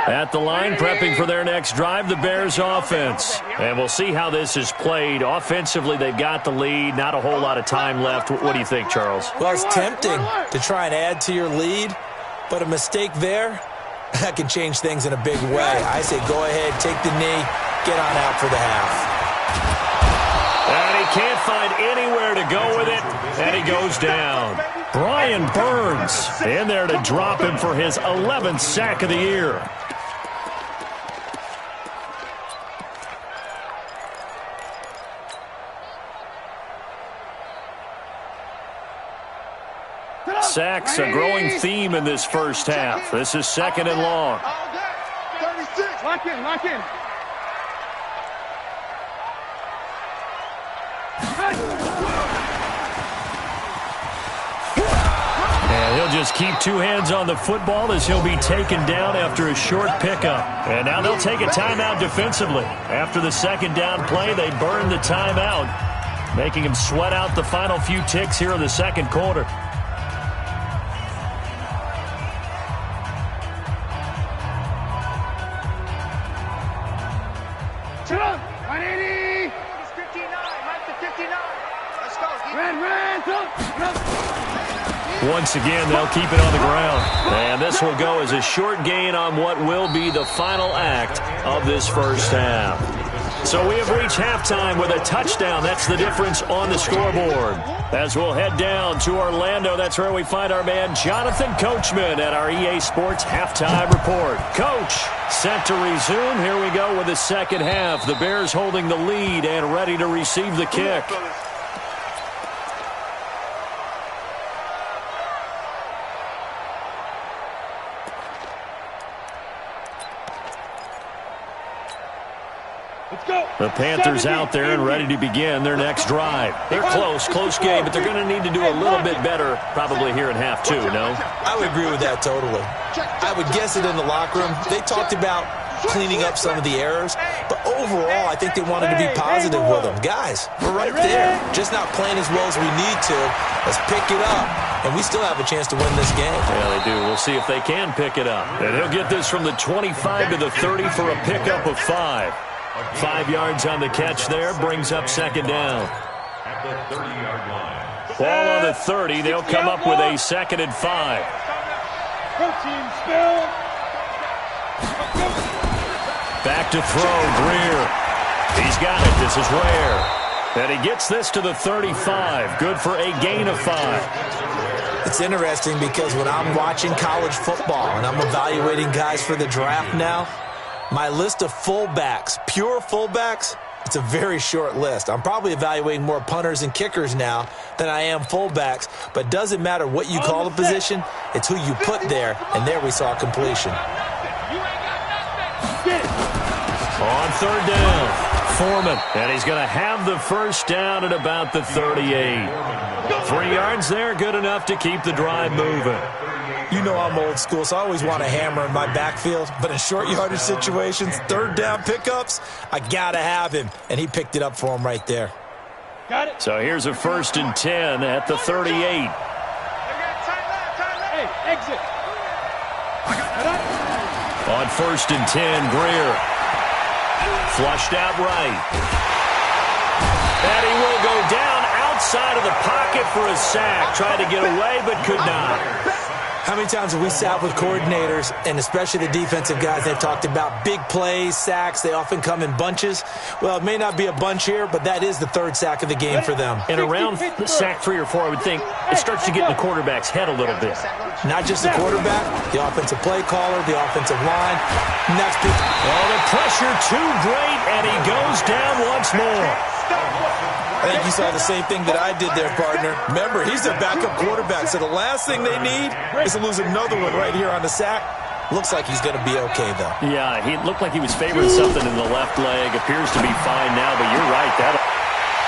At the line, prepping for their next drive, the Bears offense. And we'll see how this is played. Offensively, they've got the lead. Not a whole lot of time left. What do you think, Charles? Well, it's tempting to try and add to your lead, but a mistake there, that can change things in a big way. I say go ahead, take the knee, get on out for the half. And he can't find anywhere to go with it, and he goes down. Brian Burns in there to drop him for his 11th sack of the year. Sacks, a growing theme in this first half. This is 2nd and long. 36. Lock in, lock in. And he'll just keep two hands on the football as he'll be taken down after a short pickup. And now they'll take a timeout defensively. After the second down play, they burn the timeout, making him sweat out the final few ticks here in the second quarter. Once again, they'll keep it on the ground. And this will go as a short gain on what will be the final act of this first half. So we have reached halftime with a touchdown. That's the difference on the scoreboard. As we'll head down to Orlando, that's where we find our man Jonathan Coachman at our EA Sports Halftime Report. Coach, set to resume. Here we go with the second half. The Bears holding the lead and ready to receive the kick. The Panthers out there and ready to begin their next drive. They're close game, but they're going to need to do a little bit better probably here in half two, no? I would agree with that totally. I would guess it in the locker room. They talked about cleaning up some of the errors, but overall, I think they wanted to be positive with them. Guys, we're right there. Just not playing as well as we need to. Let's pick it up, and we still have a chance to win this game. Yeah, they do. We'll see if they can pick it up. And he'll get this from the 25 to the 30 for a pickup of 5. 5 yards on the catch there, brings up second down. At the 30-yard line. Ball on the 30, they'll come up with a 2nd and 5. Back to throw, Greer. He's got it, this is Rare. And he gets this to the 35, good for a gain of 5. It's interesting because when I'm watching college football and I'm evaluating guys for the draft now, my list of fullbacks, pure fullbacks, it's a very short list. I'm probably evaluating more punters and kickers now than I am fullbacks, but it doesn't matter what you call the position, it's who you put there, and there we saw completion. On third down, Foreman, and he's going to have the first down at about the 38. 3 yards there, good enough to keep the drive moving. You know I'm old school, so I always want a hammer in my backfield. But in short yardage situations, third down pickups, I got to have him. And he picked it up for him right there. Got it. So here's a 1st and 10 at the 38. Hey, exit. On 1st and 10, Greer. Flushed out right. And he will go down outside of the pocket for a sack. Tried to get away, but could not. How many times have we sat with coordinators, and especially the defensive guys, they've talked about big plays, sacks. They often come in bunches. Well, it may not be a bunch here, but that is the 3rd sack of the game for them. And around sack 3 or 4, I would think it starts to get in the quarterback's head a little bit. Not just the quarterback, the offensive play caller, the offensive line. Next pick. Oh, the pressure too great, and he goes down once more. I think you saw the same thing that I did there, partner. Remember, he's their backup quarterback, so the last thing they need is to lose another one right here on the sack. Looks like he's going to be okay, though. Yeah, he looked like he was favoring something in the left leg. Appears to be fine now, but you're right. That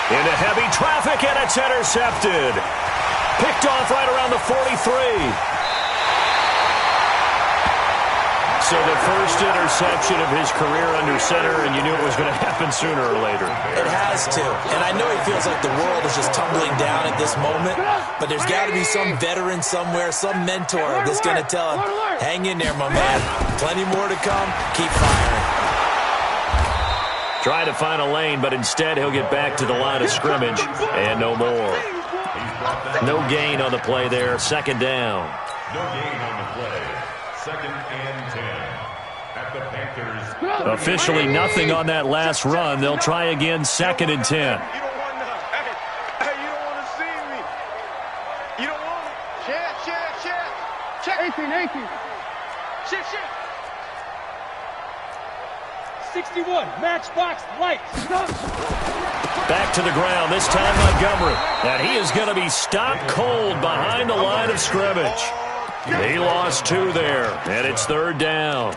into heavy traffic, and it's intercepted. Picked off right around the 43. So the first interception of his career under center, and you knew it was going to happen sooner or later. It has to. And I know he feels like the world is just tumbling down at this moment, but there's got to be some veteran somewhere, some mentor that's going to tell him, hang in there, my man. Plenty more to come. Keep firing. Try to find a lane, but instead he'll get back to the line of scrimmage and no more. No gain on the play there. Second down. No gain on the play. Second and 10. At the Panthers. Officially nothing on that last run. They'll try again, second and 10. You don't want to. Hey, you don't want to see me. You don't want to. Check. 18. Check. 61. Matchbox lights. Back to the ground, this time Montgomery. And he is going to be stopped cold behind the line of scrimmage. He lost 2 there, and it's third down.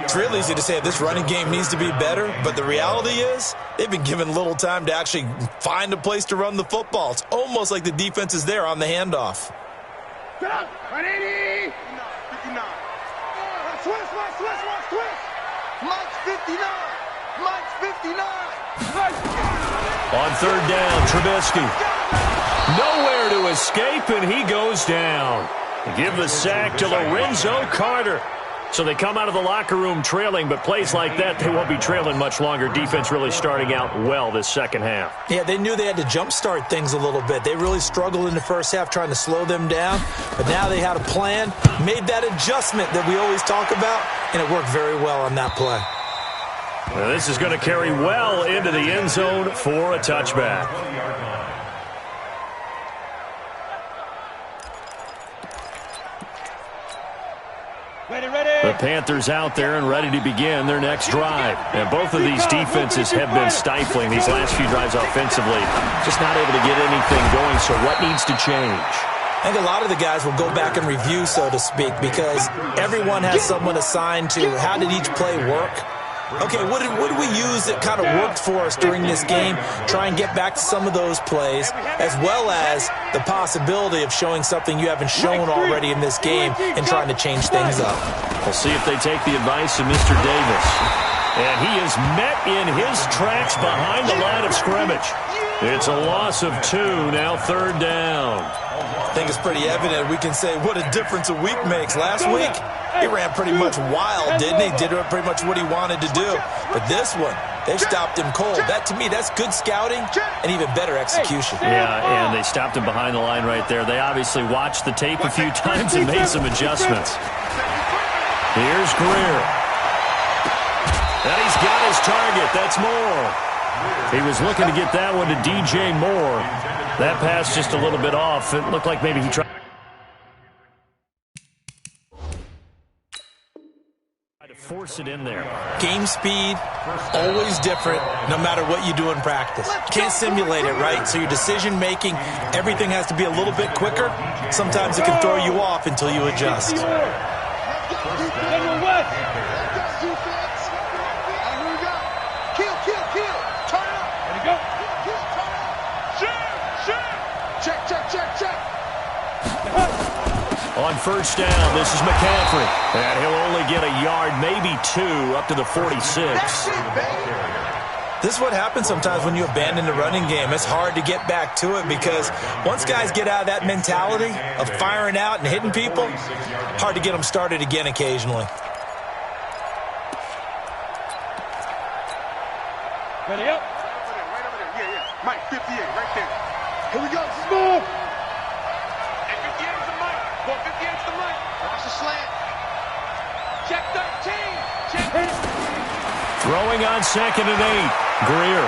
It's real easy to say this running game needs to be better, but the reality is they've been given little time to actually find a place to run the football. It's almost like the defense is there on the handoff. 180. 59. Switch. Mike's 59. On third down, Trubisky. Nowhere to escape, and he goes down. Give the sack to Lorenzo Carter. So they come out of the locker room trailing, but plays like that, they won't be trailing much longer. Defense really starting out well this second half. Yeah, they knew they had to jumpstart things a little bit. They really struggled in the first half trying to slow them down, but now they had a plan, made that adjustment that we always talk about, and it worked very well on that play. Now this is going to carry well into the end zone for a touchback. The Panthers out there and ready to begin their next drive. And both of these defenses have been stifling these last few drives offensively. Just not able to get anything going, so what needs to change? I think a lot of the guys will go back and review, so to speak, because everyone has someone assigned to how did each play work. Okay, what did we use that kind of worked for us during this game? Try and get back to some of those plays, as well as the possibility of showing something you haven't shown already in this game and trying to change things up. We'll see if they take the advice of Mr. Davis. And he is met in his tracks behind the line of scrimmage. It's a loss of 2, now third down. I think it's pretty evident. We can say what a difference a week makes. Last week, he ran pretty much wild, didn't he? Did pretty much what he wanted to do. But this one, they stopped him cold. That, to me, that's good scouting and even better execution. Yeah, and they stopped him behind the line right there. They obviously watched the tape a few times and made some adjustments. Here's Greer. And he's got his target. That's Moore. He was looking to get that one to DJ Moore. That pass just a little bit off. It looked like maybe he tried to force it in there. Game speed, always different, no matter what you do in practice. Can't simulate it, right? So your decision-making, everything has to be a little bit quicker. Sometimes it can throw you off until you adjust. On first down, this is McCaffrey. And he'll only get a yard, maybe 2, up to the 46. This is what happens sometimes when you abandon the running game. It's hard to get back to it because once guys get out of that mentality of firing out and hitting people, hard to get them started again occasionally. Ready up. Right over there. Yeah. Mike, 58, right there. Here we go. Smooth. And 58's the Mike. Well, 58's the Mike. Watch the slant. Check 13. Check. Throwing on second and 8. Greer.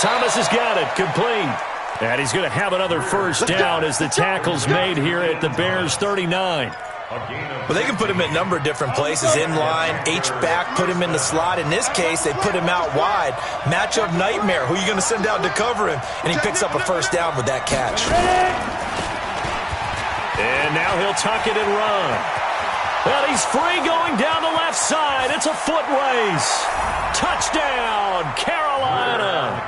Thomas has got it. Complete. And he's going to have another first down as the tackle's made here at the Bears' 39. Well, they can put him in a number of different places. In line, H-back, put him in the slot. In this case, they put him out wide. Matchup nightmare. Who are you going to send out to cover him? And he picks up a first down with that catch. And now he'll tuck it and run. Well, he's free going down the left side. It's a foot race. Touchdown, Carolina.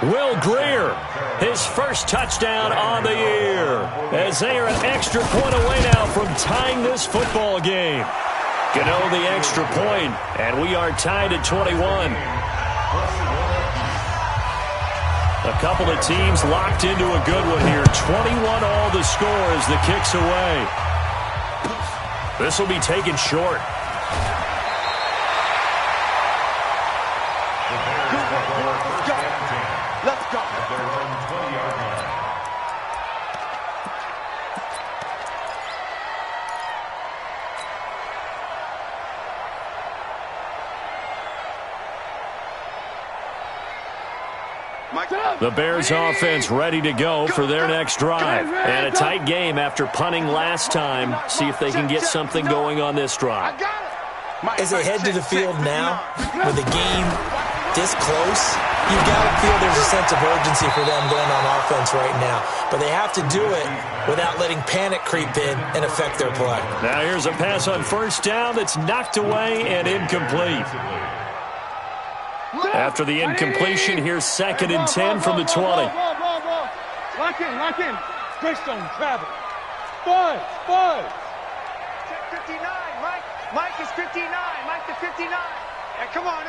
Will Greer, his first touchdown on the year, as they are an extra point away now from tying this football game. Gano the extra point, and we are tied at 21. A couple of teams locked into a good one here. 21 all the score as the kick's away. This will be taken short. Let's go. The Bears offense ready to go for their next drive. And a tight game after punting last time. See if they can get something going on this drive. As they head to the field now, with the game this close, you've got to feel there's a sense of urgency for them going on offense right now. But they have to do it without letting panic creep in and affect their play. Now here's a pass on first down that's knocked away and incomplete. After the incompletion, here's 2nd and 10 from the 20. Lock in. Greystone, travel. Five. Check 59, Mike. Mike is 59. Mike to 59. Hey, come on,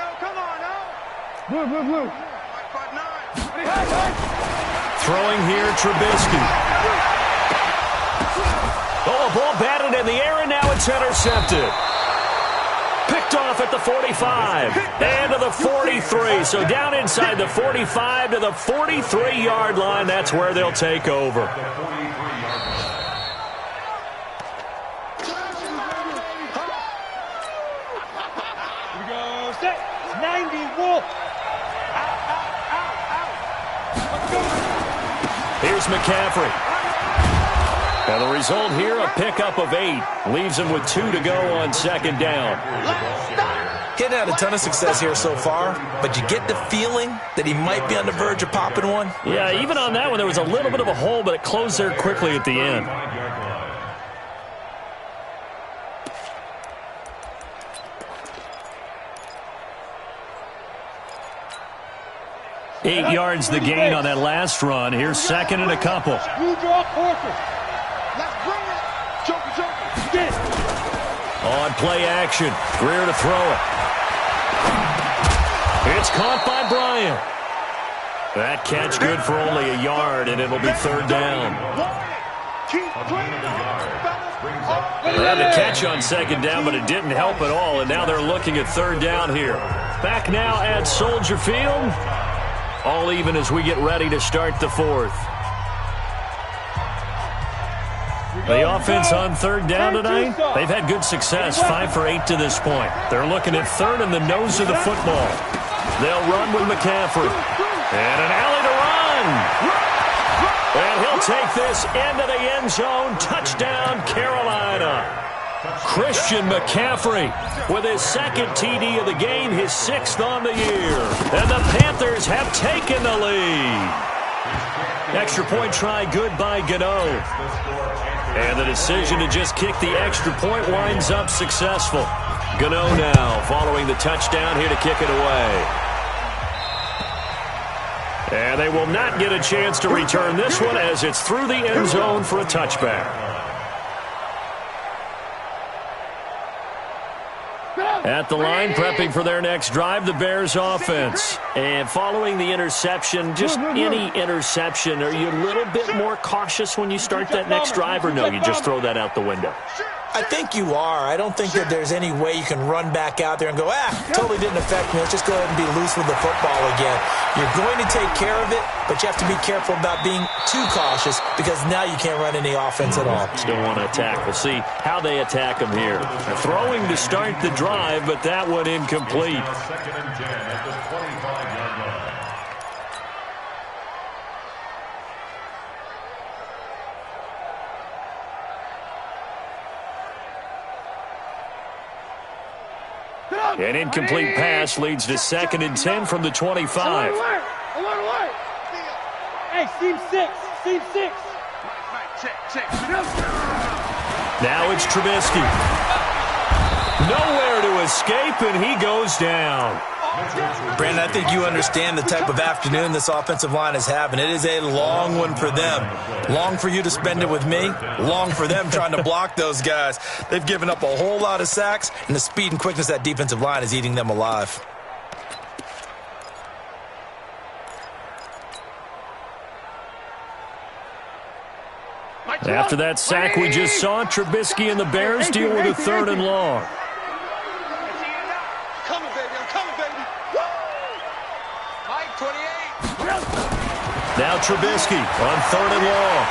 Blue. Mike 5'9". Throwing here, Trubisky. Oh, a ball batted in the air, and now it's intercepted. Picked off at the 45 and to the 43. So down inside the 45 to the 43-yard line. That's where they'll take over. Here we go. Set. 90 Wolf. Here's McCaffrey. And the result here, a pickup of 8. Leaves him with 2 to go on 2nd down. He's had a ton of success here so far, but you get the feeling that he might be on the verge of popping one. Yeah, even on that one, there was a little bit of a hole, but it closed there quickly at the end. Eight yards the gain on that last run. Here's 2nd and a couple. You draw quarter. Let's bring it. Joker. Get it. On play action. Greer to throw it. It's caught by Bryant. That catch good for only a yard, and it'll be 3rd down. They had a catch on 2nd down, but it didn't help at all, and now they're looking at 3rd down here. Back now at Soldier Field. All even as we get ready to start the 4th. The offense on 3rd down tonight, they've had good success, 5 for 8 to this point. They're looking at 3rd in the nose of the football. They'll run with McCaffrey. And an alley to run. And he'll take this into the end zone. Touchdown, Carolina. Christian McCaffrey with his 2nd TD of the game, his 6th on the year. And the Panthers have taken the lead. Extra point try good by Gano. And the decision to just kick the extra point winds up successful. Gano now following the touchdown here to kick it away. And they will not get a chance to return this one as it's through the end zone for a touchback. At the line, prepping for their next drive, the Bears offense. And following the interception, just any interception, are you a little bit more cautious when you start that next drive, or no, you just throw that out the window? I think you are. I don't think that there's any way you can run back out there and go, totally didn't affect me. Let's just go ahead and be loose with the football again. You're going to take care of it, but you have to be careful about being too cautious because now you can't run any offense at all. Still want to attack. We'll see how they attack them here. They're throwing to start the drive, but that one incomplete. 2nd and 10 at the 25-yard line. An incomplete pass leads to 2nd and 10 from the 25. Alert! Hey, Steve 6. Check. Now it's Trubisky. Nowhere to escape, and he goes down. Brandon, I think you understand the type of afternoon this offensive line is having. It is a long one for them. Long for you to spend it with me. Long for them trying to block those guys. They've given up a whole lot of sacks, and the speed and quickness of that defensive line is eating them alive. After that sack we just saw, Trubisky and the Bears deal with a 3rd and long. Coming, baby. I'm coming, baby. Mike, 28. Now Trubisky on 3rd and long.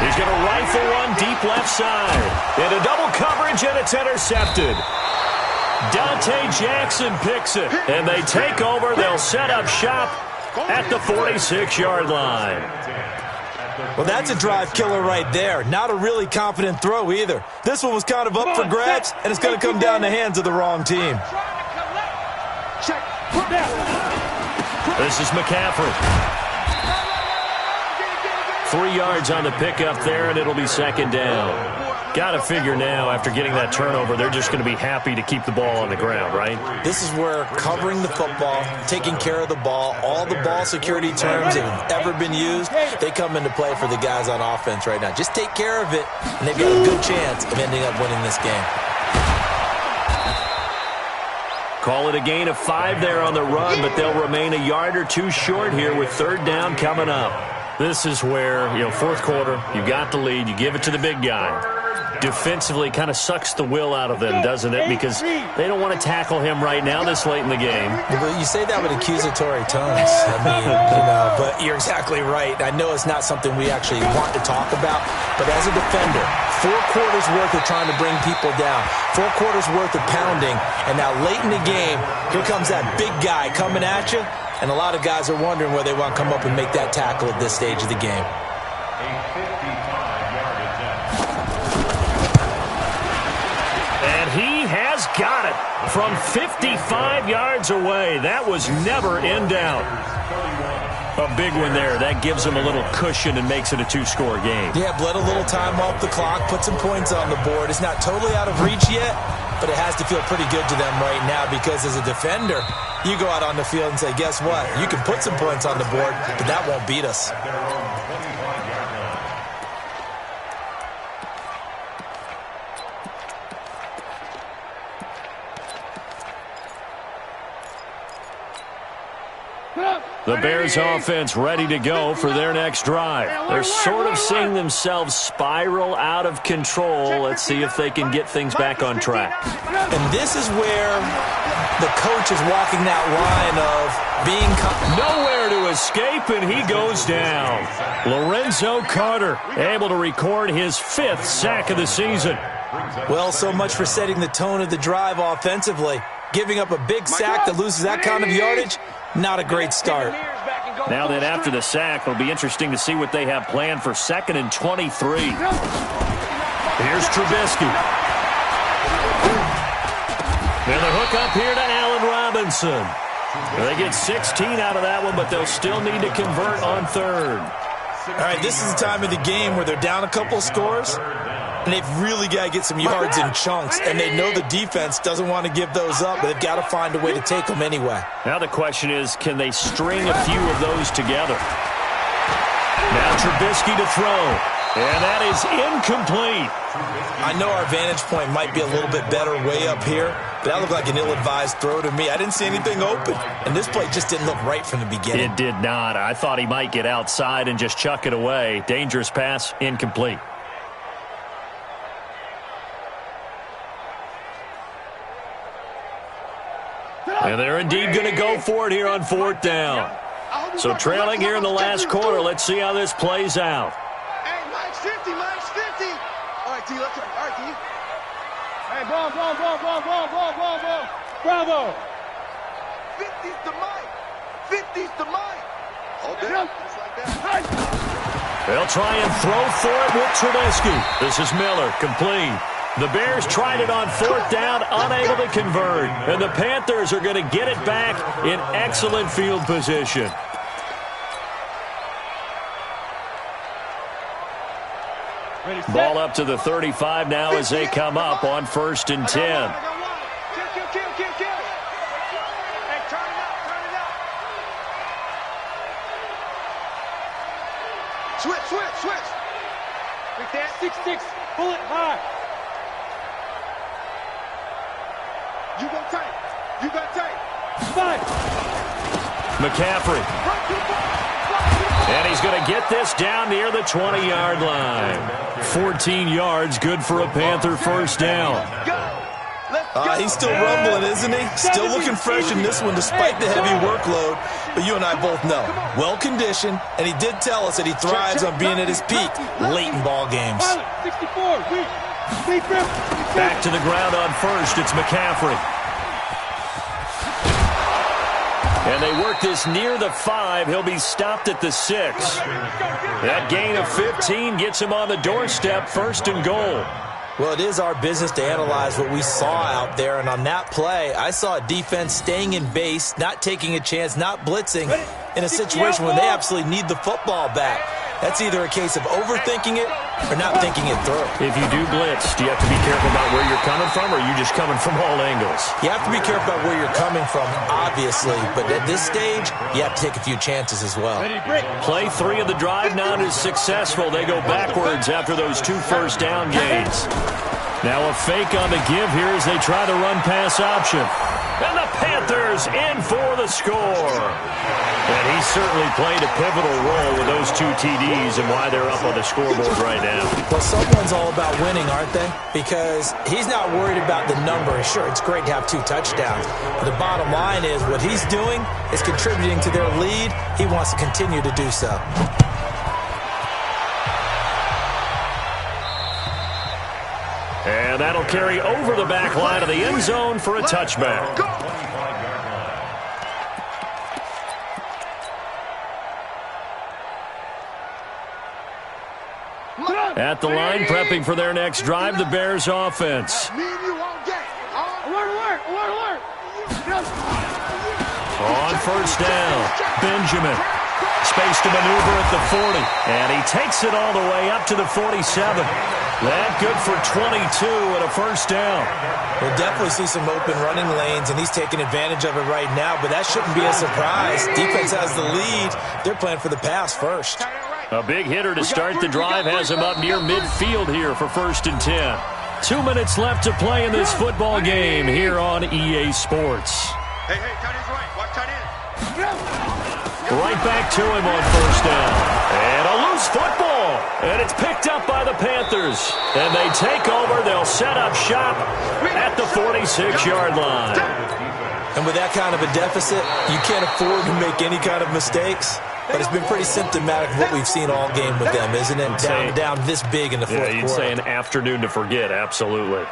He's going to rifle one deep left side. Into double coverage, and it's intercepted. Dante Jackson picks it, and they take over. They'll set up shop at the 46-yard line. Well, that's a drive killer right there. Not a really confident throw either. This one was kind of up for grabs, and it's going to come down the hands of the wrong team. This is McCaffrey. 3 yards on the pickup there, and it'll be 2nd down. Got to figure now, after getting that turnover, they're just going to be happy to keep the ball on the ground, right? This is where covering the football, taking care of the ball, all the ball security terms that have ever been used, they come into play for the guys on offense right now. Just take care of it, and they've got a good chance of ending up winning this game. Call it a gain of 5 there on the run, but they'll remain a yard or 2 short here with 3rd down coming up. This is where, 4th quarter, you got the lead, you give it to the big guy. Defensively kind of sucks the will out of them, doesn't it? Because they don't want to tackle him right now this late in the game. Well, you say that with accusatory tones. I mean, but you're exactly right. I know it's not something we actually want to talk about, but as a defender, 4 quarters worth of trying to bring people down, 4 quarters worth of pounding, and now late in the game, here comes that big guy coming at you, and a lot of guys are wondering where they want to come up and make that tackle at this stage of the game. He has got it from 55 yards away. That was never in doubt. A big one there. That gives him a little cushion and makes it a 2-score game. Yeah, bled a little time off the clock, put some points on the board. It's not totally out of reach yet, but it has to feel pretty good to them right now because as a defender, you go out on the field and say, guess what? You can put some points on the board, but that won't beat us. The Bears offense ready to go for their next drive. They're sort of seeing themselves spiral out of control. Let's see if they can get things back on track. And this is where the coach is walking that line of being nowhere to escape, and he goes down. Lorenzo Carter able to record his 5th sack of the season. Well, so much for setting the tone of the drive offensively. Giving up a big sack that loses that kind of yardage, not a great start. Now then, after the sack, it'll be interesting to see what they have planned for 2nd and 23. Here's Trubisky. And the hook up here to Allen Robinson. They get 16 out of that one, but they'll still need to convert on 3rd. All right, this is the time of the game where they're down a couple scores, and they've really got to get some yards in chunks, and they know the defense doesn't want to give those up, but they've got to find a way to take them anyway. Now the question is, can they string a few of those together? Now Trubisky to throw, and that is incomplete. I know our vantage point might be a little bit better way up here, but that looked like an ill-advised throw to me. I didn't see anything open, and this play just didn't look right from the beginning. It did not. I thought he might get outside and just chuck it away. Dangerous pass, incomplete. And they're indeed going to go for it here on 4th down. So trailing here in the last quarter. Let's see how this plays out. Hey, Mike's 50, Mike's 50. All right, D, let's go. All right, D. Hey, boom. Bravo. 50's to Mike. 50's to Mike. Hold it. Just like that. They'll try and throw for it with Trubisky. This is Miller, complete. The Bears tried it on 4th down, unable to convert. And the Panthers are going to get it back in excellent field position. Ball up to the 35 now as they come up on 1st and 10. Kill. Hey, Switch. Like that. 6-6. Pull it high. You go tight. Five. McCaffrey. And he's going to get this down near the 20-yard line. 14 yards, good for a Panther first down. He's still rumbling, isn't he? Still looking fresh in this one despite the heavy workload. But you and I both know, well-conditioned, and he did tell us that he thrives on being at his peak late in ball games. 64. Back to the ground on first. It's McCaffrey. And they work this near the 5. He'll be stopped at the 6. That gain of 15 gets him on the doorstep, first and goal. Well, it is our business to analyze what we saw out there, and on that play, I saw a defense staying in base, not taking a chance, not blitzing, in a situation where they absolutely need the football back. That's either a case of overthinking it or not thinking it through. If you do blitz, do you have to be careful about where you're coming from, or are you just coming from all angles? You have to be careful about where you're coming from, obviously, but at this stage, you have to take a few chances as well. Play 3 of the drive not as successful. They go backwards after those 2 first down gains. Now a fake on the give here as they try the run-pass option. And the Panthers in for the score. And he certainly played a pivotal role with those 2 TDs and why they're up on the scoreboard right now. Well, someone's all about winning, aren't they? Because he's not worried about the number. Sure, it's great to have 2 touchdowns. But the bottom line is what he's doing is contributing to their lead. He wants to continue to do so. And that'll carry over the back line of the end zone for a touchback. At the line, prepping for their next drive, the Bears offense. On first down, Benjamin. Space to maneuver at the 40. And he takes it all the way up to the 47. That good for 22 and a first down. We'll definitely see some open running lanes, and he's taking advantage of it right now, but that shouldn't be a surprise. Defense has the lead. They're playing for the pass first. A big hitter to start the drive has him up near midfield here for first and 10. 2 minutes left to play in this football game here on EA Sports. Hey, tight end's right. Watch tight end. Right back to him on first down. And a loose football. And it's picked up by the Panthers. And they take over. They'll set up shop at the 46-yard line. And with that kind of a deficit, you can't afford to make any kind of mistakes. But it's been pretty symptomatic of what we've seen all game with them, isn't it? Down this big in the fourth quarter. You'd say an afternoon to forget, absolutely.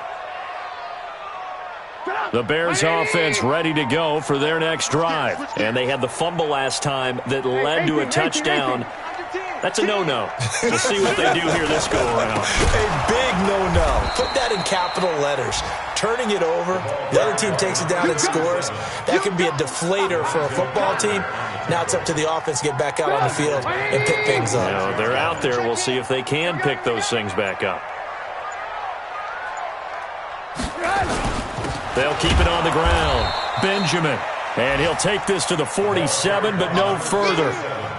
The Bears offense ready to go for their next drive. And they had the fumble last time that led to a touchdown. That's a no-no. We'll see what they do here this go-around. A big no-no. Put that in capital letters. Turning it over, the other team takes it down and scores. That can be a deflator for a football team. Now it's up to the offense to get back out on the field and pick things up. Now, they're out there. We'll see if they can pick those things back up. They'll keep it on the ground. Benjamin. And he'll take this to the 47, but no further,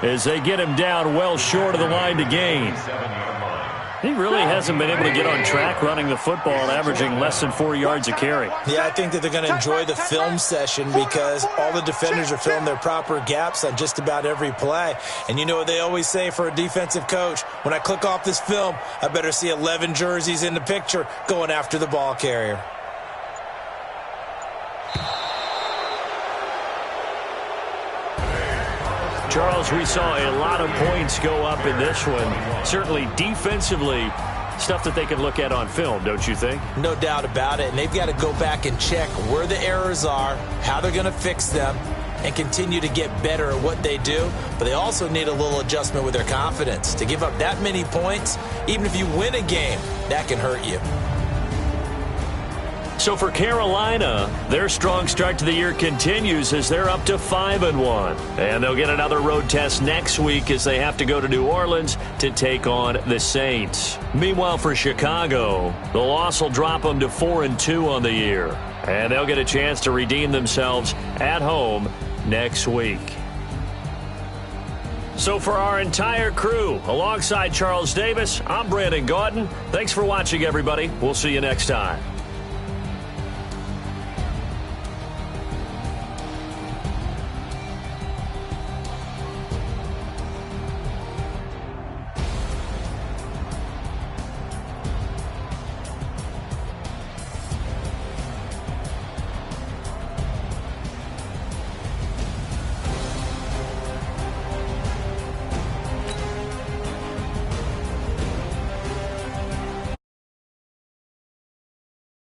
as they get him down well short of the line to gain. He really hasn't been able to get on track running the football, averaging less than 4 yards a carry. Yeah, I think that they're going to enjoy the film session because all the defenders are filling their proper gaps on just about every play. And you know what they always say for a defensive coach? When I click off this film, I better see 11 jerseys in the picture going after the ball carrier. Charles, we saw a lot of points go up in this one. Certainly defensively, stuff that they can look at on film, don't you think? No doubt about it. And they've got to go back and check where the errors are, how they're going to fix them, and continue to get better at what they do. But they also need a little adjustment with their confidence. To give up that many points, even if you win a game, that can hurt you. So for Carolina, their strong start to the year continues as they're up to 5-1. And they'll get another road test next week as they have to go to New Orleans to take on the Saints. Meanwhile, for Chicago, the loss will drop them to 4-2 on the year. And they'll get a chance to redeem themselves at home next week. So for our entire crew, alongside Charles Davis, I'm Brandon Gaudin. Thanks for watching, everybody. We'll see you next time.